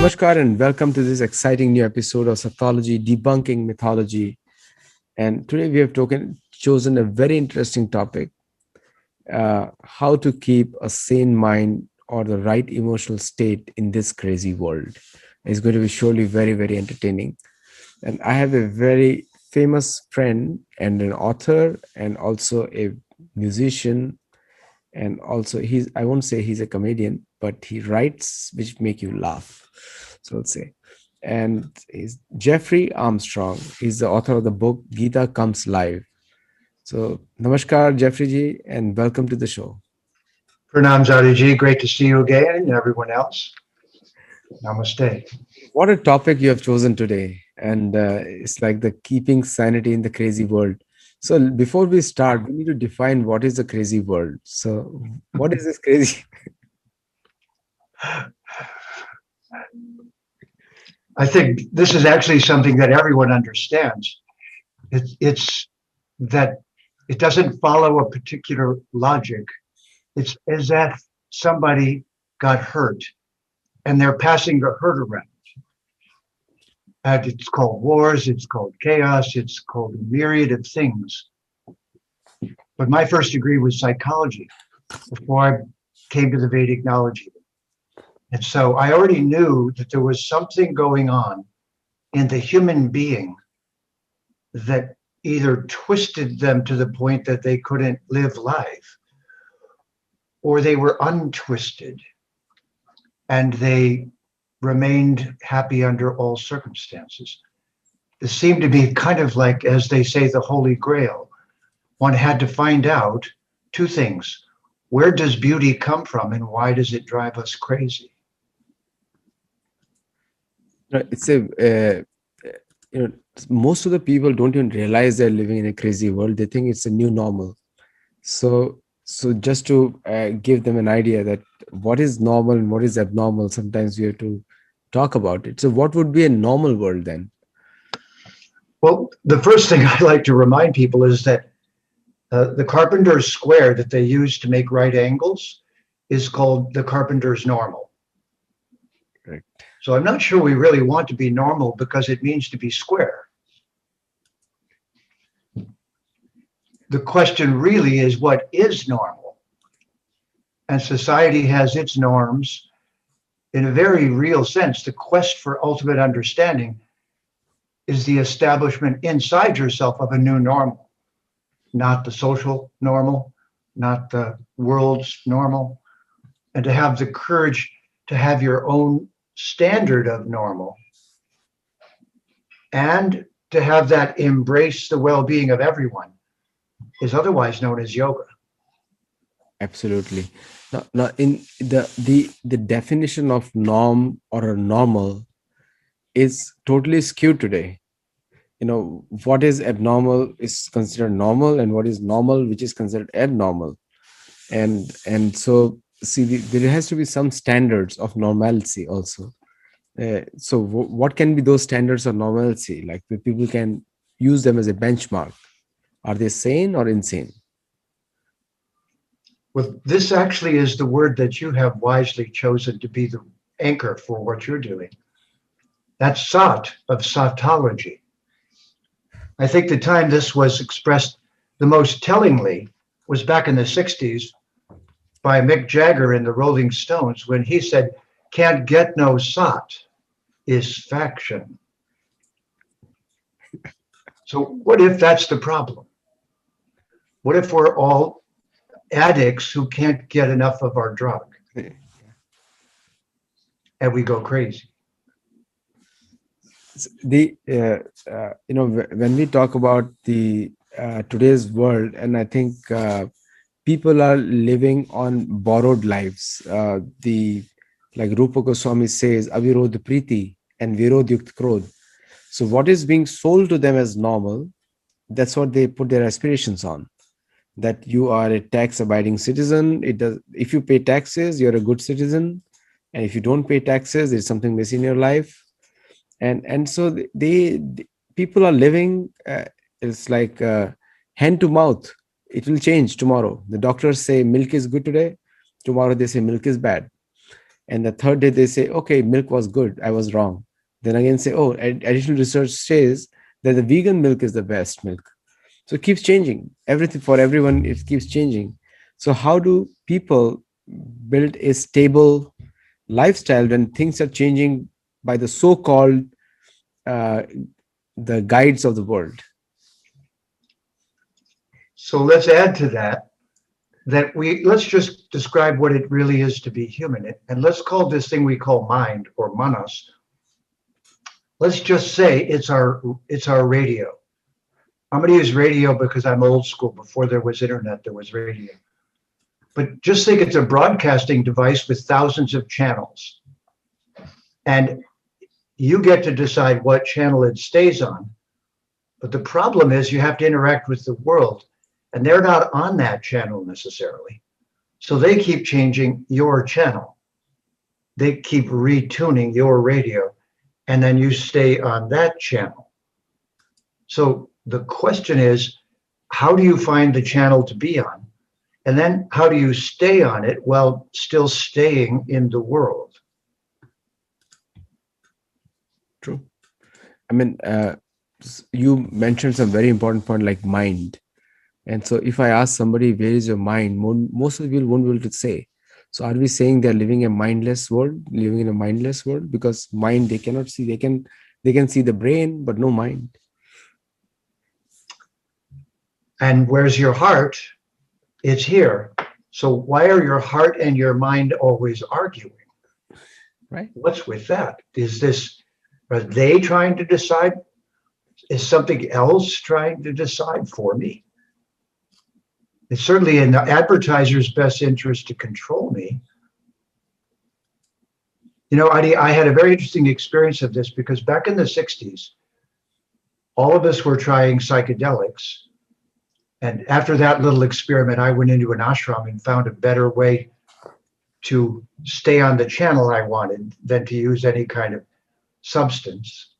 Namaskar and welcome to this exciting new episode of Sattology, Debunking Mythology. And today we have chosen a very interesting topic, how to keep a sane mind or the right emotional state in this crazy world. It's going to be surely very, very entertaining. And I have a very famous friend and an author and also a musician. And also I won't say he's a comedian, but he writes which make you laugh. So let's say. And he's Jeffrey Armstrong. He's the author of the book Gita Comes Live. So namaskar, Jeffrey ji, and welcome to the show. Pranam Zadiji, great to see you again and everyone else. Namaste. What a topic you have chosen today. And it's like the keeping sanity in the crazy world. So before we start, we need to define what is the crazy world. So what is this crazy? I think this is actually something that everyone understands. It's that it doesn't follow a particular logic. It's as if somebody got hurt and they're passing the hurt around. And it's called wars, it's called chaos, it's called a myriad of things. But my first degree was psychology before I came to the Vedic knowledge. And so I already knew that there was something going on in the human being that either twisted them to the point that they couldn't live life, or they were untwisted and they remained happy under all circumstances. It seemed to be kind of like, as they say, the Holy Grail. One had to find out two things. Where does beauty come from and why does it drive us crazy? It's a, most of the people don't even realize they're living in a crazy world. They think it's a new normal. So just to give them an idea that what is normal and what is abnormal, sometimes we have to talk about it. So what would be a normal world then? Well, the first thing I like to remind people is that the carpenter's square that they use to make right angles is called the carpenter's normal. Right. So I'm not sure we really want to be normal because it means to be square. The question really is, what is normal? And society has its norms. In a very real sense, the quest for ultimate understanding is the establishment inside yourself of a new normal, not the social normal, not the world's normal, and to have the courage to have your own standard of normal and to have that embrace the well-being of everyone is otherwise known as yoga. Absolutely. Now in the definition of norm or a normal is totally skewed today. What is abnormal is considered normal, and what is normal, which is considered abnormal. And so see, there has to be some standards of normalcy also. So what can be those standards of normalcy? Like people can use them as a benchmark. Are they sane or insane? Well, this actually is the word that you have wisely chosen to be the anchor for what you're doing. That's Sat of Sattology. I think the time this was expressed the most tellingly was back in the 60s by Mick Jagger in the Rolling Stones when he said, "Can't get no Sat is faction." So what if that's the problem? What if we're all addicts who can't get enough of our drug and we go crazy? When we talk about the today's world, and I think people are living on borrowed lives. Like Rupa Goswami says, avirodh priti and virodh yukt krodh. So what is being sold to them as normal, that's what they put their aspirations on. That you are a tax-abiding citizen. If you pay taxes, you're a good citizen, and if you don't pay taxes, there's something missing in your life. And so people are living. It's like hand to mouth. It will change tomorrow. The doctors say milk is good today. Tomorrow they say milk is bad. And the third day they say, okay, milk was good, I was wrong. Then again say, oh, additional research says that the vegan milk is the best milk. So it keeps changing. Everything for everyone, it keeps changing. So how do people build a stable lifestyle when things are changing by the so-called uh, the guides of the world? So let's add to that let's just describe what it really is to be human. And let's call this thing we call mind or manas. Let's just say it's our radio. I'm going to use radio because I'm old school. Before there was internet, there was radio. But just think it's a broadcasting device with thousands of channels. And you get to decide what channel it stays on. But the problem is you have to interact with the world, and they're not on that channel necessarily. So they keep changing your channel. They keep retuning your radio, and then you stay on that channel. So the question is, how do you find the channel to be on? And then how do you stay on it while still staying in the world? True. I mean, you mentioned some very important point like mind. And so if I ask somebody, where is your mind? Most of the people won't be able to say. So are we saying they're living a mindless world, living in a mindless world? Because mind, they cannot see. They can see the brain, but no mind. And where's your heart? It's here. So why are your heart and your mind always arguing? Right. What's with that? Are they trying to decide? Is something else trying to decide for me? It's certainly in the advertiser's best interest to control me. You know, I had a very interesting experience of this because back in the 60s, all of us were trying psychedelics. And after that little experiment, I went into an ashram and found a better way to stay on the channel I wanted than to use any kind of substance.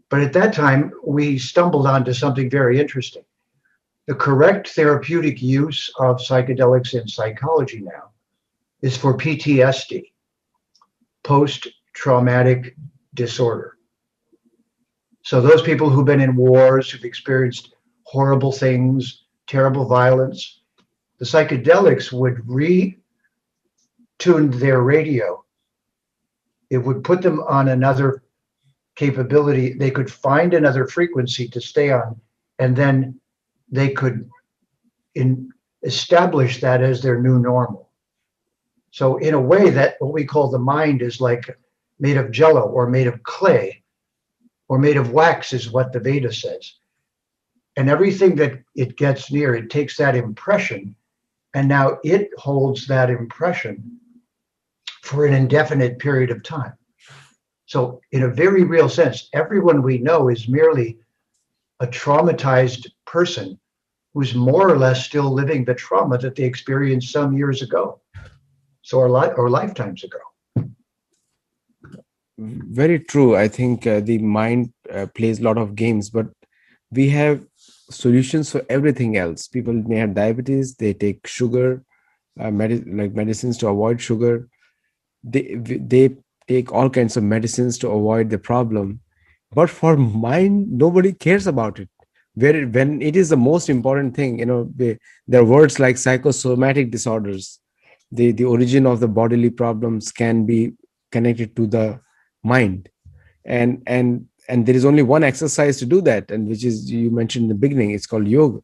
But at that time, we stumbled onto something very interesting. The correct therapeutic use of psychedelics in psychology now is for PTSD, post-traumatic disorder. So those people who've been in wars, who've experienced horrible things, terrible violence, the psychedelics would retune their radio. It would put them on another capability. They could find another frequency to stay on, and then they could establish that as their new normal. So in a way, that what we call the mind is like made of jello or made of clay or made of wax is what the Veda says. And everything that it gets near, it takes that impression, and now it holds that impression for an indefinite period of time. So in a very real sense, everyone we know is merely a traumatized person who's more or less still living the trauma that they experienced some years ago, or lifetimes ago. Very true. I think the mind plays a lot of games, but we have solutions for everything else. People may have diabetes, they take sugar, like medicines to avoid sugar. They take all kinds of medicines to avoid the problem. But for mind, nobody cares about it. When it is the most important thing, there are words like psychosomatic disorders. The origin of the bodily problems can be connected to the mind, and there is only one exercise to do that, and which is you mentioned in the beginning. It's called yoga.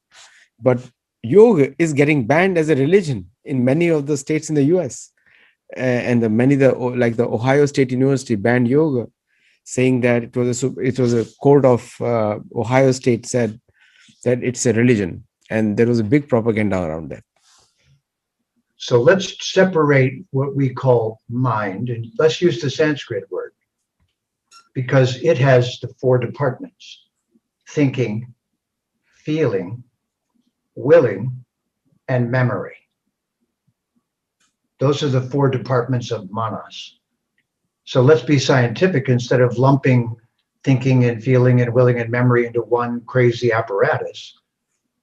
But yoga is getting banned as a religion in many of the states in the US, and like the Ohio State University banned yoga, saying that it was a court of Ohio State said that it's a religion, and there was a big propaganda around that. So let's separate what we call mind, and let's use the Sanskrit word because it has the four departments: thinking, feeling, willing, and memory. Those are the four departments of manas. So let's be scientific instead of lumping thinking and feeling and willing and memory into one crazy apparatus.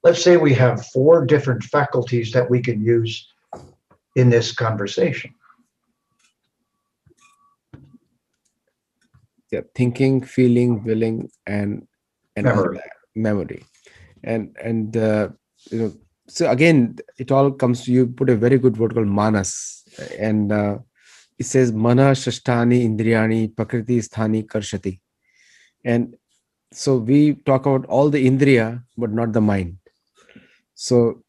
Let's say we have four different faculties that we can use in this conversation. Yeah, thinking, feeling, willing, and all Memory. that memory. And you know, so again, it all comes to, you put a very good word called manas, and it says mana shashtani indriyani prakriti sthani karshati. And so we talk about all the indriya but not the mind. So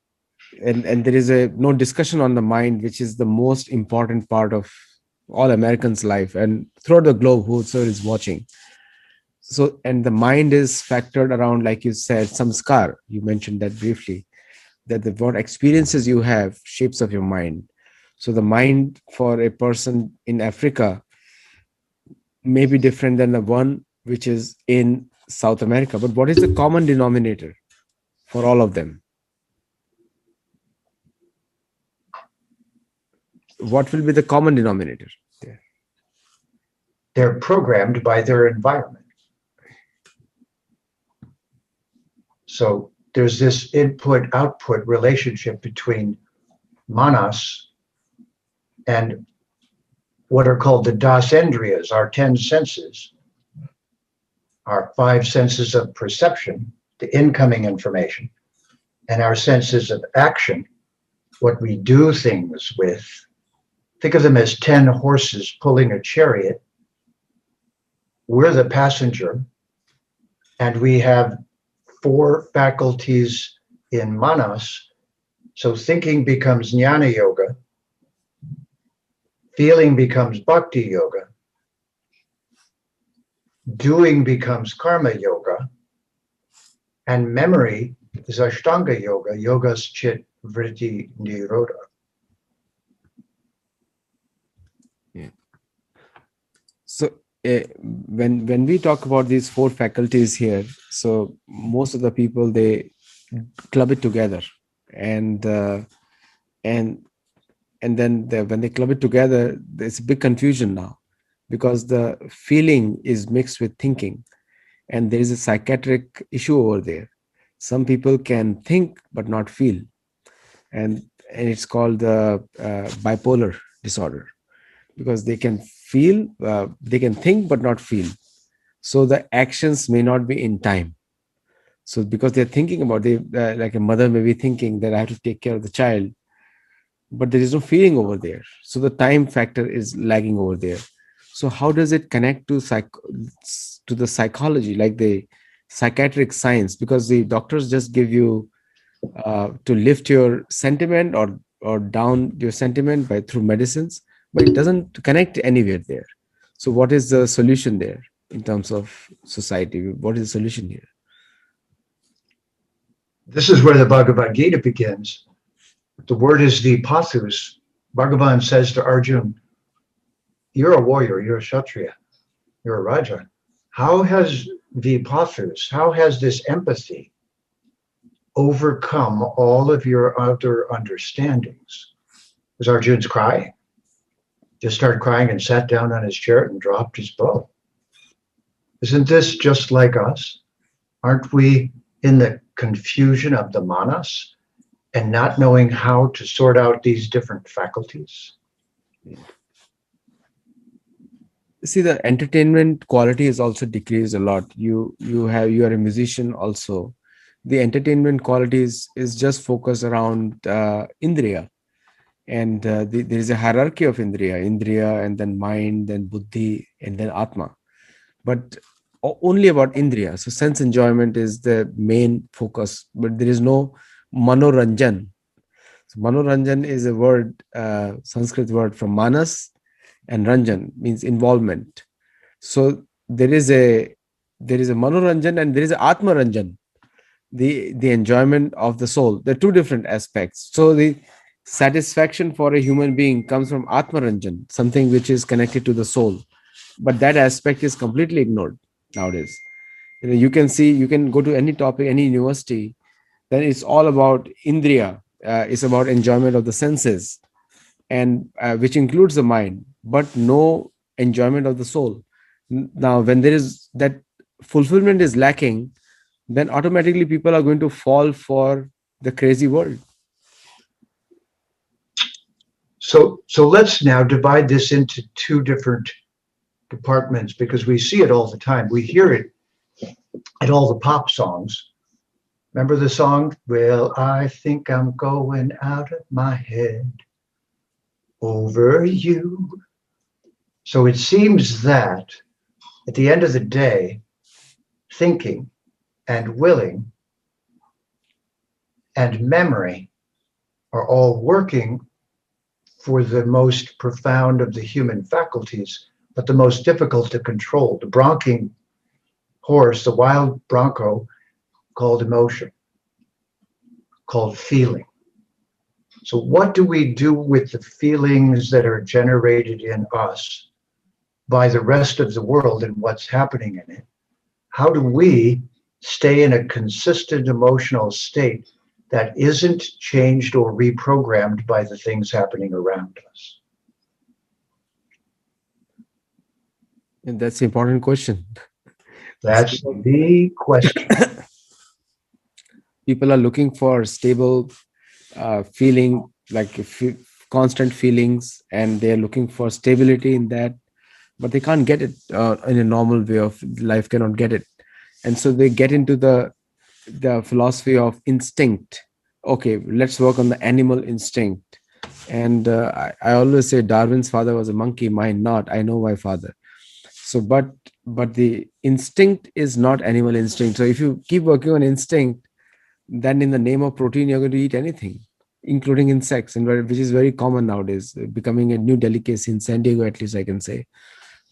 and there is a no discussion on the mind, which is the most important part of all Americans life and throughout the globe, whoever is watching. So and the mind is factored around, like you said, samskar, you mentioned that briefly, that the what experiences you have shapes of your mind. So the mind for a person in Africa may be different than the one which is in South America, but what is the common denominator for all of them? What will be the common denominator there? They're programmed by their environment. So there's this input output relationship between manas and what are called the dasendriyas, our 10 senses, our 5 senses of perception, the incoming information, and our senses of action, what we do things with. Think of them as 10 horses pulling a chariot. We're the passenger, and we have 4 faculties in manas. So thinking becomes jnana yoga, feeling becomes bhakti yoga, doing becomes karma yoga, and memory is ashtanga yoga, yogas chit vritti nirodha. Yeah. So when we talk about these four faculties here, so most of the people, they club it together, and and and then when they club it together, there's a big confusion now, because the feeling is mixed with thinking, and there is a psychiatric issue over there. Some people can think but not feel, and it's called the bipolar disorder, because they can feel, they can think but not feel. So the actions may not be in time. So because they're thinking about, they like a mother may be thinking that I have to take care of the child, but there is no feeling over there, so the time factor is lagging over there. So how does it connect to to the psychology, like the psychiatric science? Because the doctors just give you to lift your sentiment, or down your sentiment by through medicines, but it doesn't connect anywhere there. So what is the solution there in terms of society? What is the solution here? This is where the Bhagavad Gita begins. The word is the pathus. Bhagavan says to Arjun, you're a warrior, you're a Kshatriya, you're a Raja. How has vipathus, how has this empathy overcome all of your other understandings? Was Arjun's crying? Just started crying and sat down on his chair and dropped his bow. Isn't this just like us? Aren't we in the confusion of the manas and not knowing how to sort out these different faculties? See, the entertainment quality is also decreased a lot. You are a musician also. The entertainment quality is just focused around indriya, and there is a hierarchy of indriya, and then mind, then buddhi, and then atma, but only about indriya. So sense enjoyment is the main focus, but there is no manoranjan. So manoranjan is a word, Sanskrit word from manas, and ranjan means involvement. So there is a manoranjan and there is a atmaranjan, the enjoyment of the soul. They're two different aspects. So the satisfaction for a human being comes from atmaranjan, something which is connected to the soul, but that aspect is completely ignored nowadays. You can see, you can go to any topic, any university, then it's all about indriya. It's about enjoyment of the senses, and which includes the mind, but no enjoyment of the soul. Now when there is that fulfillment is lacking, then automatically people are going to fall for the crazy world. So let's now divide this into two different departments because we see it all the time. We hear it at all the pop songs. Remember the song? Well, I think I'm going out of my head over you. So it seems that at the end of the day, thinking and willing and memory are all working for the most profound of the human faculties, but the most difficult to control. The bronking horse, the wild bronco, called emotion, called feeling. So what do we do with the feelings that are generated in us by the rest of the world and what's happening in it? How do we stay in a consistent emotional state that isn't changed or reprogrammed by the things happening around us? And that's the important question. That's the question. People are looking for stable feeling, like constant feelings, and they're looking for stability in that, but they can't get it in a normal way of life, cannot get it. And so they get into the philosophy of instinct. Okay, let's work on the animal instinct. And I always say Darwin's father was a monkey, mine not. I know my father. So but the instinct is not animal instinct. So if you keep working on instinct, then in the name of protein you're going to eat anything, including insects, and which is very common nowadays, becoming a new delicacy in San Diego, at least I can say.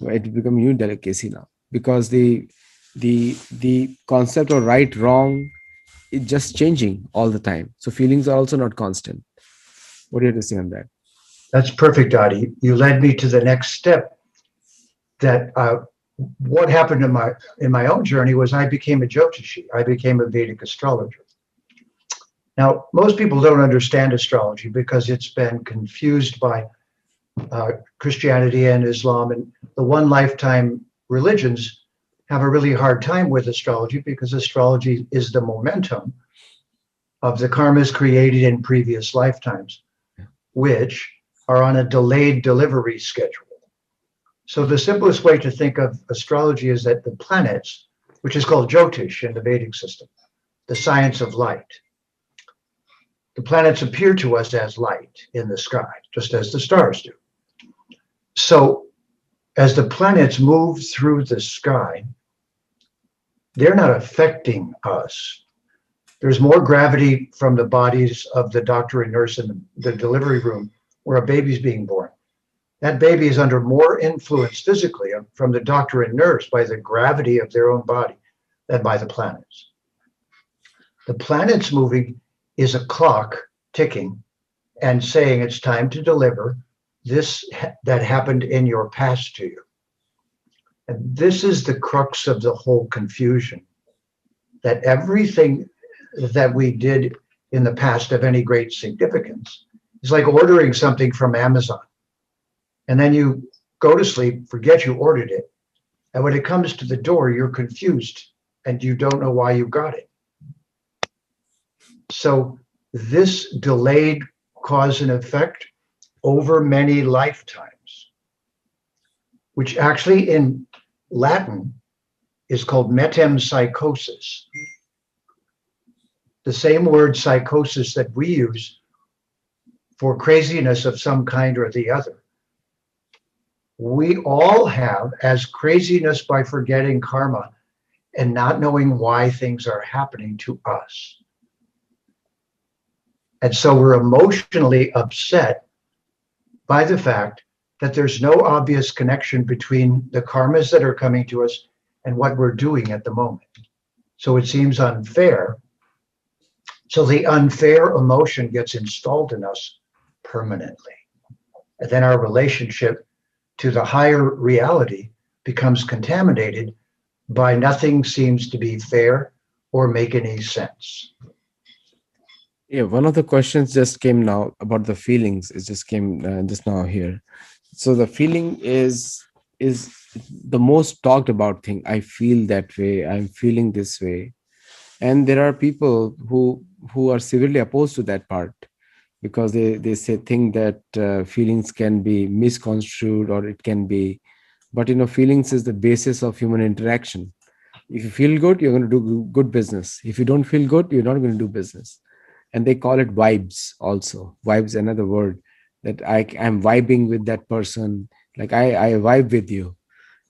It become a new delicacy now, because the concept of right wrong is just changing all the time. So feelings are also not constant. What do you have to say on that? That's perfect, Adi. You led me to the next step. That what happened in my own journey was I became a Jyotishi. I became a Vedic astrologer. Now, most people don't understand astrology because it's been confused by Christianity and Islam, and the one lifetime religions have a really hard time with astrology because astrology is the momentum of the karmas created in previous lifetimes, which are on a delayed delivery schedule. So the simplest way to think of astrology is that the planets, which is called Jyotish in the Vedic system, the science of light, the planets appear to us as light in the sky, just as the stars do. So as the planets move through the sky, they're not affecting us. There's more gravity from the bodies of the doctor and nurse in the delivery room where a baby's being born. That baby is under more influence physically from the doctor and nurse by the gravity of their own body than by the planets. The planets moving is a clock ticking and saying it's time to deliver this that happened in your past to you. And this is the crux of the whole confusion, that everything that we did in the past of any great significance is like ordering something from Amazon. And then you go to sleep, forget you ordered it. And when it comes to the door, you're confused and you don't know why you got it. So this delayed cause and effect over many lifetimes, which actually in Latin is called metempsychosis. The same word psychosis that we use for craziness of some kind or the other. We all have as craziness by forgetting karma and not knowing why things are happening to us. And so we're emotionally upset by the fact that there's no obvious connection between the karmas that are coming to us and what we're doing at the moment. So it seems unfair. So the unfair emotion gets installed in us permanently. And then our relationship to the higher reality becomes contaminated by nothing seems to be fair or make any sense. Yeah, one of the questions just came now about the feelings. It just came just now here. So the feeling is the most talked about thing. I feel that way. I'm feeling this way, and there are people who are severely opposed to that part, because they say think that feelings can be misconstrued, or it can be But feelings is the basis of human interaction. If you feel good, you're going to do good business. If you don't feel good, you're not going to do business. And they call it vibes also. Vibes, another word, that I'm vibing with that person. Like I vibe with you,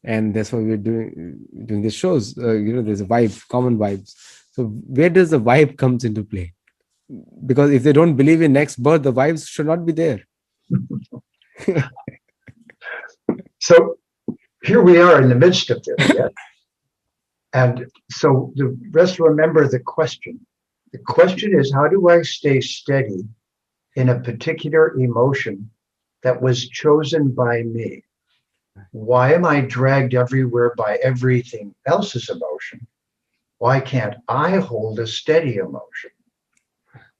and that's why we're doing these shows. There's a vibe, common vibes. So where does the vibe comes into play? Because if they don't believe in next birth, the vibes should not be there. So here we are in the midst of this, yeah. And so the rest remember the question. The question is, how do I stay steady in a particular emotion that was chosen by me? Why am I dragged everywhere by everything else's emotion? Why can't I hold a steady emotion?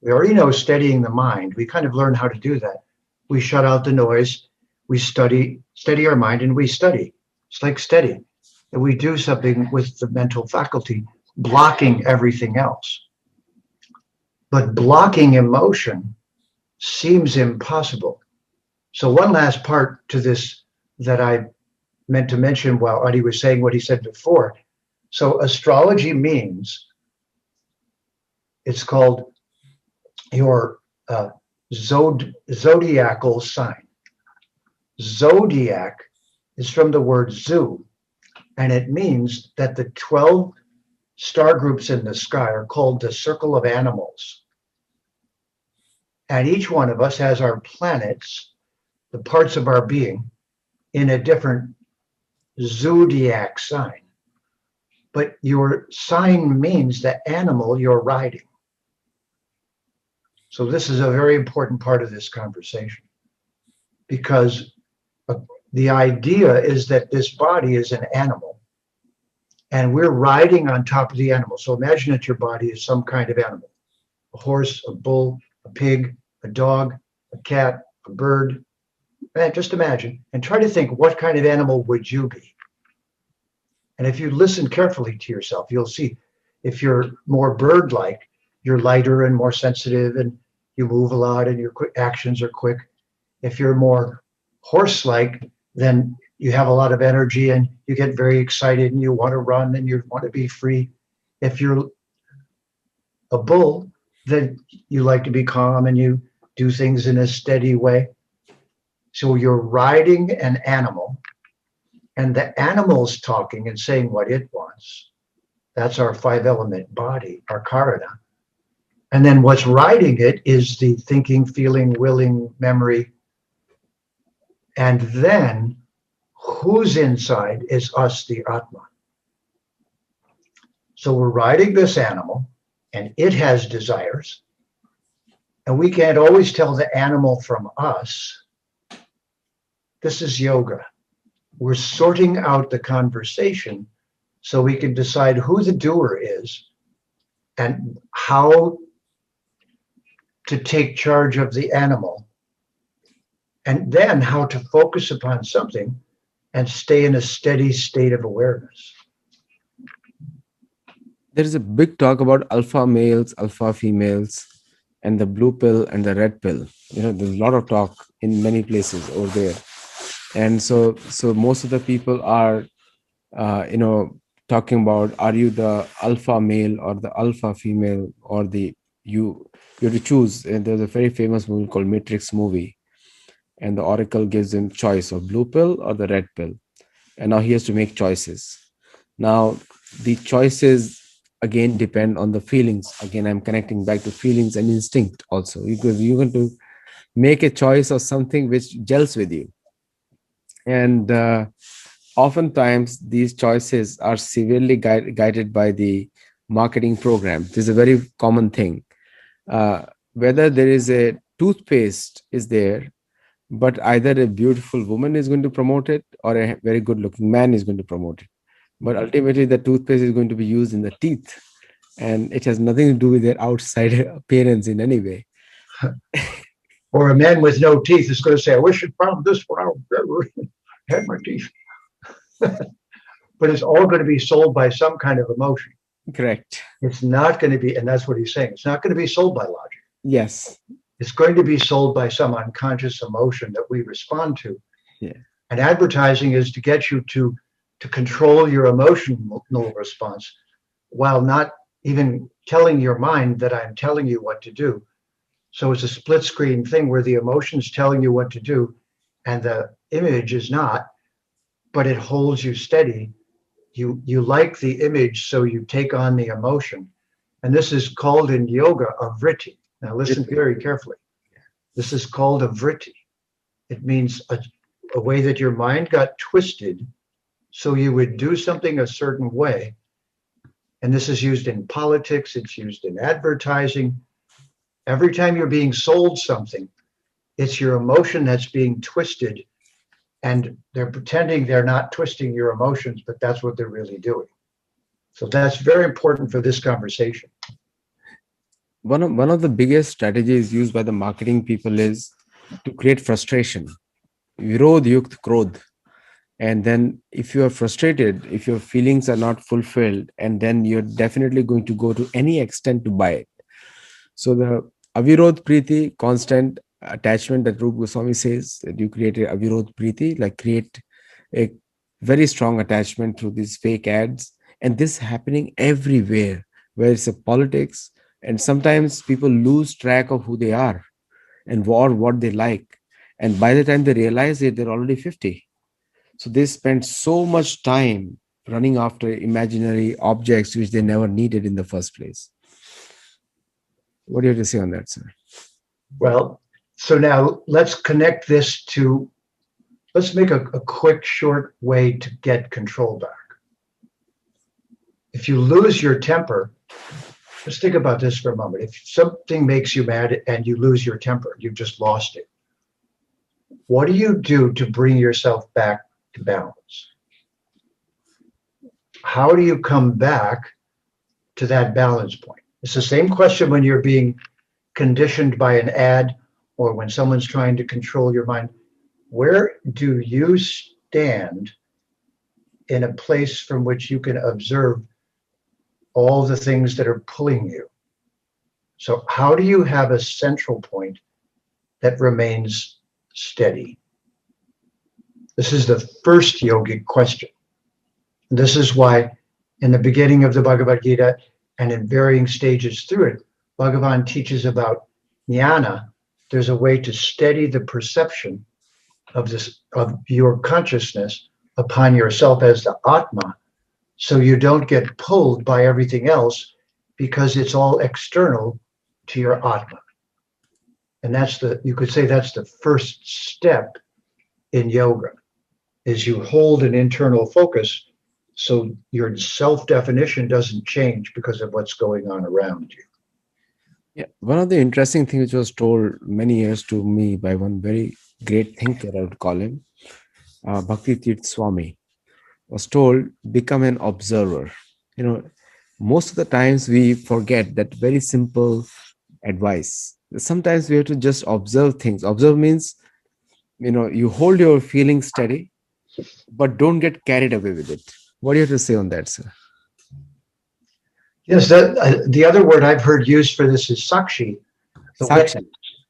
We already know steadying the mind. We kind of learn how to do that. We shut out the noise. We steady our mind, and we study. It's like steady. And we do something with the mental faculty, blocking everything else. But blocking emotion seems impossible. So one last part to this that I meant to mention while Adi was saying what he said before. So astrology means it's called your zodiacal sign. Zodiac is from the word zoo, and it means that the 12 star groups in the sky are called the circle of animals. And each one of us has our planets, the parts of our being, in a different zodiac sign. But your sign means the animal you're riding. So this is a very important part of this conversation, because the idea is that this body is an animal and we're riding on top of the animal. So imagine that your body is some kind of animal, a horse, a bull, a pig, a dog, a cat, a bird. And just imagine and try to think, what kind of animal would you be? And if you listen carefully to yourself, you'll see if you're more bird-like, you're lighter and more sensitive and you move a lot and your quick actions are quick. If you're more horse-like, then you have a lot of energy and you get very excited and you want to run and you want to be free. If you're a bull, then you like to be calm and you do things in a steady way. So you're riding an animal and the animal's talking and saying what it wants. That's our 5-element body, our karana. And then what's riding it is the thinking, feeling, willing, memory. And then who's inside is us, the Atma. So we're riding this animal and it has desires. And we can't always tell the animal from us. This is yoga. We're sorting out the conversation so we can decide who the doer is and how to take charge of the animal, and then how to focus upon something and stay in a steady state of awareness. There is a big talk about alpha males, alpha females, and the blue pill and the red pill. There's a lot of talk in many places over there. And so most of the people are, talking about, are you the alpha male or the alpha female, or you have to choose. And there's a very famous movie called Matrix movie, and the oracle gives him choice of blue pill or the red pill, and now he has to make choices. Now the choices again depend on the feelings. Again, I'm connecting back to feelings and instinct also, because you're going to make a choice of something which gels with you. And oftentimes these choices are severely guided by the marketing program. This is a very common thing. Whether there is a toothpaste is there, but either a beautiful woman is going to promote it or a very good looking man is going to promote it. But ultimately the toothpaste is going to be used in the teeth, and it has nothing to do with their outside appearance in any way. Or a man with no teeth is going to say, I wish I'd found this when I had my teeth. But it's all going to be sold by some kind of emotion. Correct. It's not going to be, and that's what he's saying, it's not going to be sold by logic. Yes. It's going to be sold by some unconscious emotion that we respond to. Yeah. And advertising is to get you to control your emotional response while not even telling your mind that I'm telling you what to do. So it's a split screen thing where the emotion's telling you what to do and the image is not, but it holds you steady. You like the image, so you take on the emotion. And this is called in yoga a vritti. Now listen very carefully. This is called a vritti. It means a way that your mind got twisted so you would do something a certain way. And this is used in politics, it's used in advertising. Every time you're being sold something, it's your emotion that's being twisted. And they're pretending they're not twisting your emotions, but that's what they're really doing. So that's very important for this conversation. One of the biggest strategies used by the marketing people is to create frustration. Virodh yukt krodh. And then if you are frustrated, if your feelings are not fulfilled, and then you're definitely going to go to any extent to buy it. So the avirodh priti, constant attachment that Rup Goswami says, that you create a avirodh priti, like create a very strong attachment through these fake ads. And this happening everywhere, where it's a politics, and sometimes people lose track of who they are and what they like. And by the time they realize it, they're already 50. So they spend so much time running after imaginary objects which they never needed in the first place. What do you have to say on that, sir? Well, so now let's connect this to, let's make a quick, short way to get control back. If you lose your temper, let's think about this for a moment. If something makes you mad and you lose your temper, you've just lost it. What do you do to bring yourself back to balance? How do you come back to that balance point? It's the same question when you're being conditioned by an ad or when someone's trying to control your mind. Where do you stand in a place from which you can observe all the things that are pulling you? So how do you have a central point that remains steady? This is the first yogic question. This is why in the beginning of the Bhagavad Gita and in varying stages through it, Bhagavan teaches about jnana. There's a way to steady the perception of your consciousness upon yourself as the Atma, so you don't get pulled by everything else because it's all external to your Atma. And you could say that's the first step in yoga, is you hold an internal focus so your self-definition doesn't change because of what's going on around you. Yeah, one of the interesting things which was told many years to me by one very great thinker, I would call him, Bhakti Tirth Swami, was told, become an observer. Most of the times we forget that very simple advice. Sometimes we have to just observe things. Observe means, you hold your feelings steady, but don't get carried away with it. What do you have to say on that, sir? Yes, the other word I've heard used for this is sakshi. Sakshi.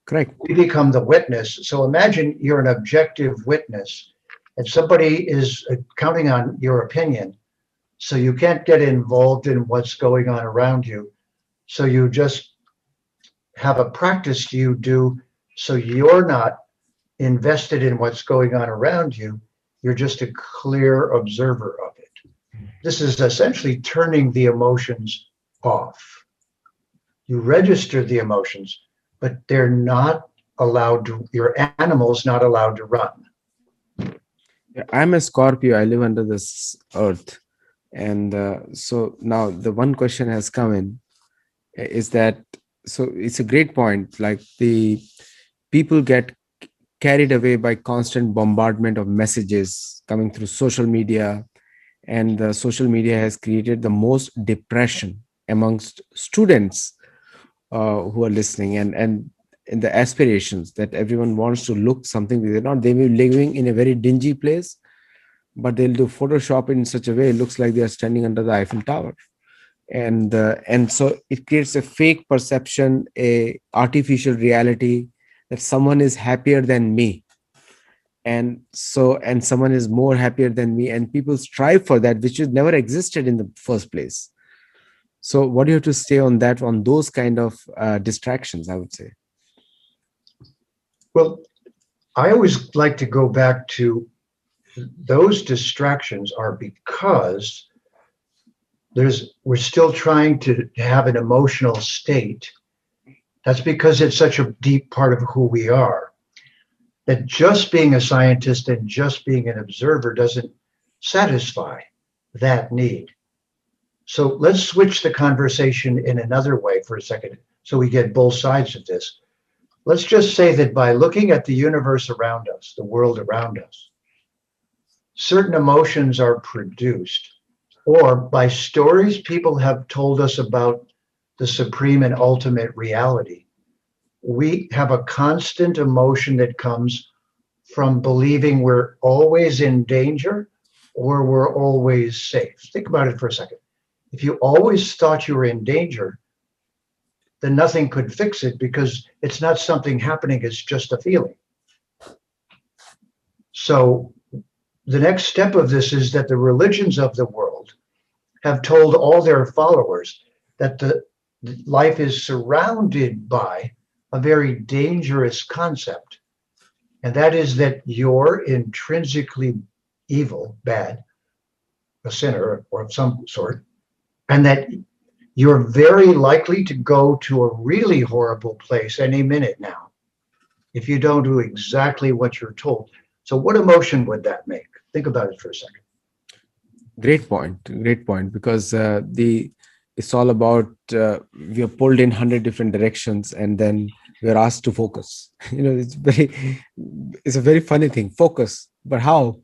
Correct. We become the witness. So imagine you're an objective witness and somebody is counting on your opinion. So you can't get involved in what's going on around you. So you just have a practice you do so you're not invested in what's going on around you. You're just a clear observer of it. This is essentially turning the emotions off. You register the emotions, but they're not allowed to, your animal's not allowed to run. Yeah, I'm a Scorpio. I live under this earth. And so now the one question has come in is that, so it's a great point. Like the people get carried away by constant bombardment of messages coming through social media. And the social media has created the most depression amongst students who are listening, and in the aspirations that everyone wants to look something they're not. They may be living in a very dingy place, but they'll do Photoshop in such a way it looks like they are standing under the Eiffel Tower. And so it creates a fake perception, a artificial reality that someone is happier than me. And someone is more happier than me, and people strive for that, which has never existed in the first place. So what do you have to say on that, on those kind of distractions, I would say? Well, I always like to go back to those distractions are because we're still trying to have an emotional state. That's because it's such a deep part of who we are. That just being a scientist and just being an observer doesn't satisfy that need. So let's switch the conversation in another way for a second so we get both sides of this. Let's just say that by looking at the universe around us, the world around us, certain emotions are produced, or by stories people have told us about the supreme and ultimate reality. We have a constant emotion that comes from believing we're always in danger or we're always safe. Think about it for a second. If you always thought you were in danger, then nothing could fix it because it's not something happening, it's just a feeling. So the next step of this is that the religions of the world have told all their followers that the life is surrounded by a very dangerous concept. And that is that you're intrinsically evil, bad, a sinner or of some sort, and that you're very likely to go to a really horrible place any minute now if you don't do exactly what you're told. So, what emotion would that make? Think about it for a second. Great point, because the it's all about we are pulled in 100 different directions, and then we're asked to focus. It's a very funny thing, focus, but how?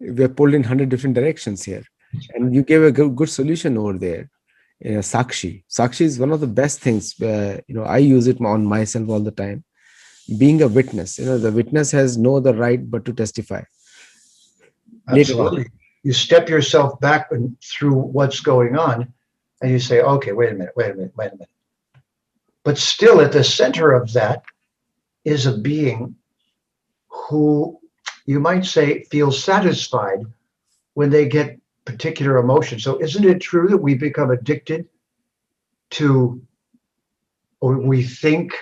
We're pulled in 100 different directions here, and you gave a good solution over there. Sakshi is one of the best things. I use it on myself all the time. Being a witness, the witness has no other right but to testify later on. Absolutely. You step yourself back through what's going on and you say, okay, wait a minute. But still, at the center of that is a being who you might say feels satisfied when they get particular emotions. So, isn't it true that we become addicted to, or we think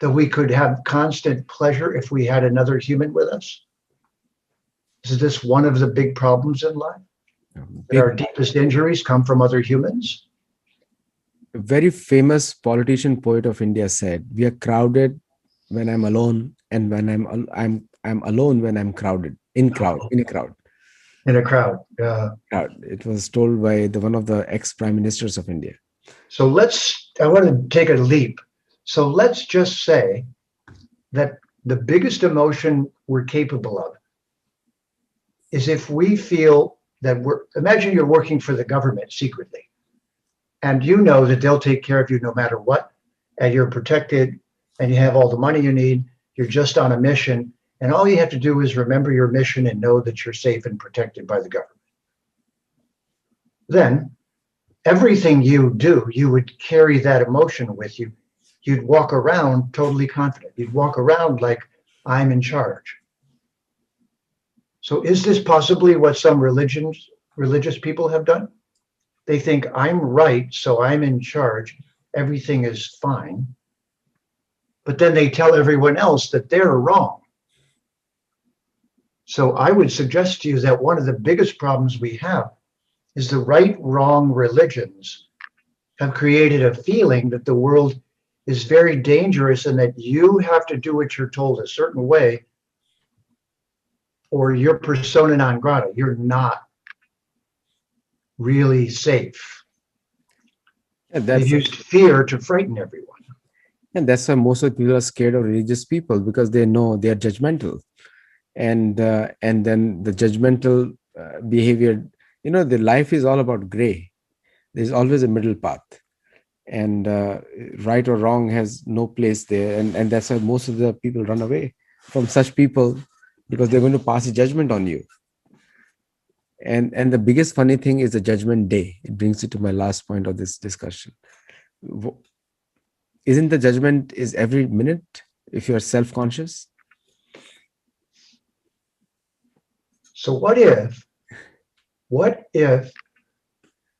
that we could have constant pleasure if we had another human with us? Is this one of the big problems in life? That our Big, deepest injuries come from other humans? a very famous politician poet of India said, "We are crowded when I'm alone, and when I'm alone when I'm crowded in a crowd." In a crowd. It was told by the one of the ex prime ministers of India. So I want to take a leap. So let's just say that the biggest emotion we're capable of is if we feel that imagine you're working for the government secretly, and you know that they'll take care of you no matter what, and you're protected, and you have all the money you need, you're just on a mission, and all you have to do is remember your mission and know that you're safe and protected by the government. Then everything you do, you would carry that emotion with you. You'd walk around totally confident. You'd walk around like, I'm in charge. So is this possibly what some religious people have done? They think I'm right, so I'm in charge. Everything is fine. But then they tell everyone else that they're wrong. So I would suggest to you that one of the biggest problems we have is the right, wrong religions have created a feeling that the world is very dangerous and that you have to do what you're told a certain way or you're persona non grata. You're not really safe. And They've that's used fear to frighten everyone. and that's why most of the people are scared of religious people, because they know they are judgmental, and then the judgmental behavior. The life is all about gray. There's always a middle path, and right or wrong has no place there, and that's why most of the people run away from such people, because they're going to pass a judgment on you. And the biggest funny thing is the judgment day. It brings you to my last point of this discussion. Isn't the judgment is every minute if you are self-conscious? So what if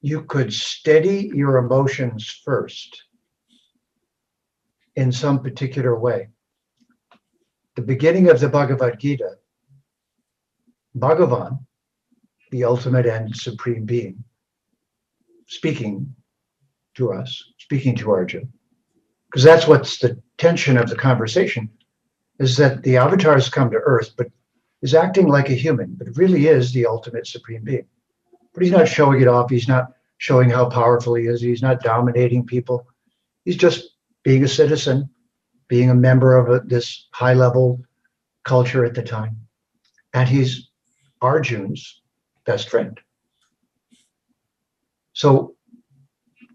you could steady your emotions first in some particular way? The beginning of the Bhagavad Gita, Bhagavan, the ultimate and supreme being, speaking to us, speaking to Arjuna, because that's what's the tension of the conversation, is that the avatars come to Earth, but is acting like a human, but really is the ultimate supreme being. But he's not showing it off. He's not showing how powerful he is. He's not dominating people. He's just being a citizen, being a member of this high level culture at the time. And he's Arjun's best friend. So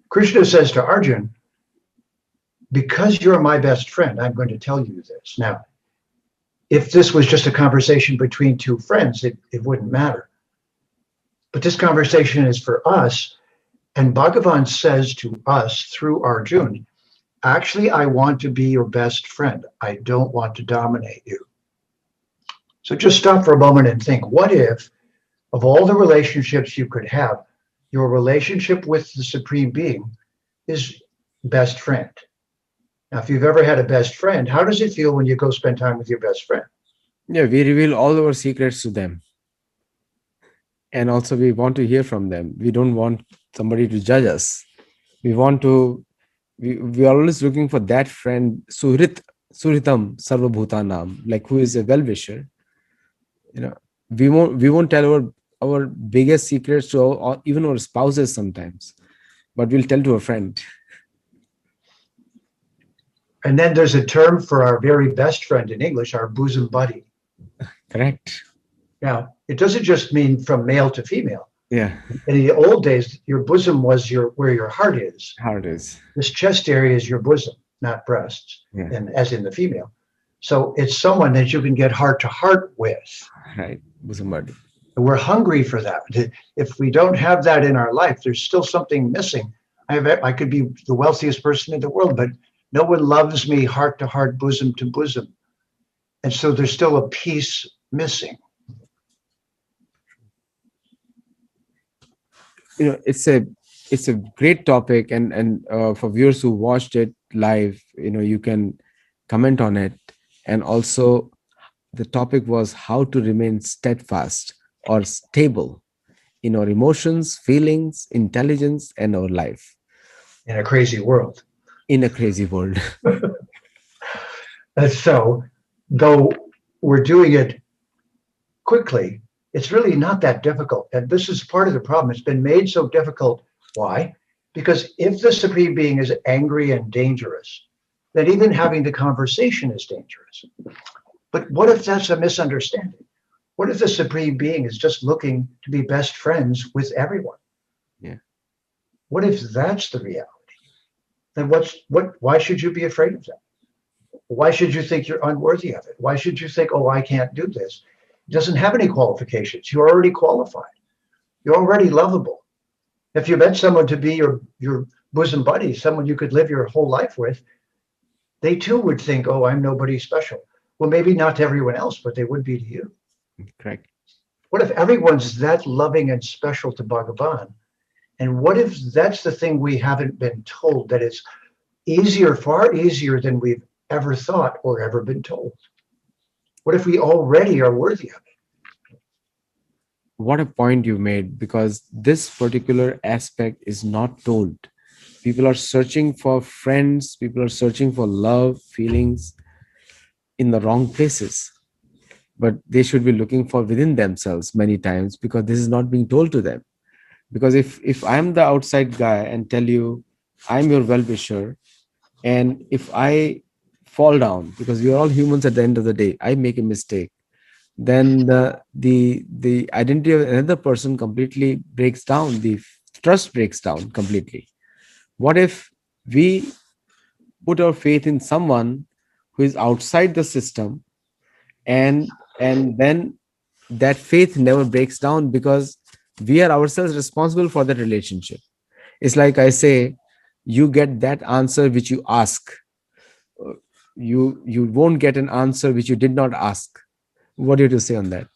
Krishna says to Arjun, because you're my best friend, I'm going to tell you this. Now, if this was just a conversation between two friends, it wouldn't matter. But this conversation is for us. And Bhagavan says to us through Arjun, actually, I want to be your best friend. I don't want to dominate you. So just stop for a moment and think, what if, of all the relationships you could have, your relationship with the Supreme Being is best friend? Now, if you've ever had a best friend, how does it feel when you go spend time with your best friend? Yeah, we reveal all our secrets to them. And also we want to hear from them. We don't want somebody to judge us. We want to, we are always looking for that friend, Suritam Sarvabhutanam, like who is a well-wisher. You know, we won't tell our biggest secrets to even our spouses sometimes, but we'll tell to a friend. And then there's a term for our very best friend in English, our bosom buddy. Correct. Now, it doesn't just mean from male to female. Yeah. In the old days, your bosom was where your heart is. Heart is. This chest area is your bosom, not breasts, Yeah. and as in the female. So it's someone that you can get heart to heart with. Right. Bosom buddy. And we're hungry for that. If we don't have that in our life, there's still something missing. I could be the wealthiest person in the world, but no one loves me heart to heart, bosom to bosom. And so there's still a piece missing. You know, it's a great topic, and for viewers who watched it live, you know, you can comment on it. And also the topic was how to remain steadfast or stable in our emotions, feelings, intelligence, and our life In a crazy world. in a crazy world. And so, though we're doing it quickly, it's really not that difficult. And this is part of the problem. It's been made so difficult. Why? Because if the Supreme Being is angry and dangerous, then even having the conversation is dangerous. But what if that's a misunderstanding? What if the Supreme Being is just looking to be best friends with everyone? Yeah. What if that's the reality? Then why should you be afraid of that? Why should you think you're unworthy of it? Why should you think, oh, I can't do this? It doesn't have any qualifications. You're already qualified. You're already lovable. If you met someone to be your bosom buddy, someone you could live your whole life with, they too would think, oh, I'm nobody special. Well, maybe not to everyone else, but they would be to you. Correct. What if everyone's that loving and special to Bhagavan? And what if that's the thing we haven't been told, that it's easier, far easier than we've ever thought or ever been told? What if we already are worthy of it? What a point you made, because this particular aspect is not told. People are searching for friends, people are searching for love, feelings in the wrong places. But they should be looking for within themselves many times, because this is not being told to them. Because if I'm the outside guy and tell you I'm your well-wisher, and if I fall down, because we are all humans at the end of the day, I make a mistake, then the identity of another person completely breaks down. The trust breaks down completely. What if we put our faith in someone who is outside the system, and then that faith never breaks down, because we are ourselves responsible for that relationship. It's like I say, you get that answer which you ask. You won't get an answer which you did not ask. What do you have to say on that?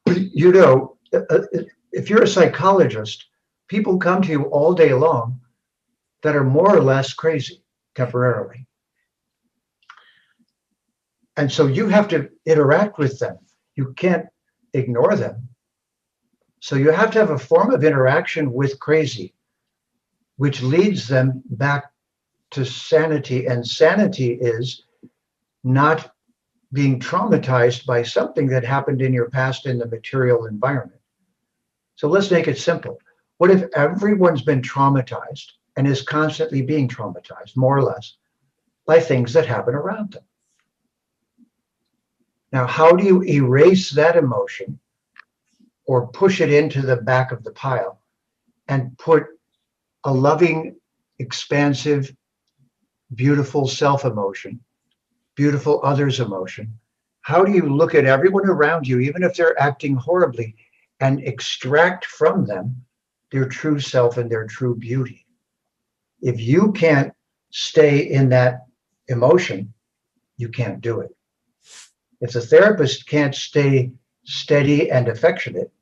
You know, if you're a psychologist, people come to you all day long that are more or less crazy temporarily. And so you have to interact with them. You can't ignore them. So you have to have a form of interaction with crazy, which leads them back to sanity. And sanity is not being traumatized by something that happened in your past in the material environment. So let's make it simple. What if everyone's been traumatized and is constantly being traumatized, more or less, by things that happen around them? Now, how do you erase that emotion or push it into the back of the pile and put a loving, expansive, beautiful self emotion, beautiful others emotion? How do you look at everyone around you, even if they're acting horribly, and extract from them their true self and their true beauty? If you can't stay in that emotion, you can't do it. If the therapist can't stay steady and affectionate,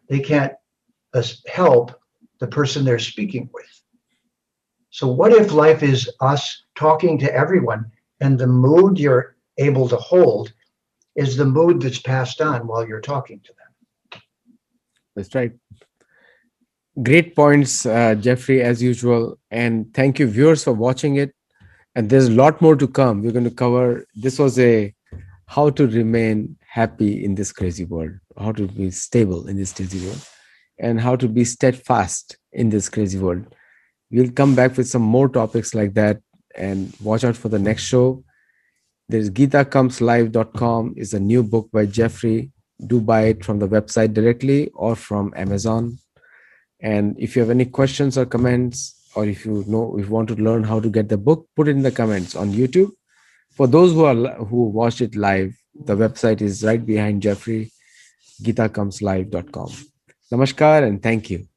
they can't help the person they're speaking with. So, what if life is us talking to everyone and the mood you're able to hold is the mood that's passed on while you're talking to them? That's right. Great points, Jeffrey, as usual. And thank you, viewers, for watching it. And there's a lot more to come. We're going to cover. This was a how to remain happy in this crazy world, how to be stable in this crazy world, and how to be steadfast in this crazy world. We'll come back with some more topics like that, and watch out for the next show. There's GitaComesLive.com is a new book by Jeffrey. Do buy it from the website directly or from Amazon. And if you have any questions or comments, or if you want to learn how to get the book, put it in the comments on YouTube. For those who watched it live, the website is right behind Jeffrey, GitaComesLive.com. Namaskar and thank you.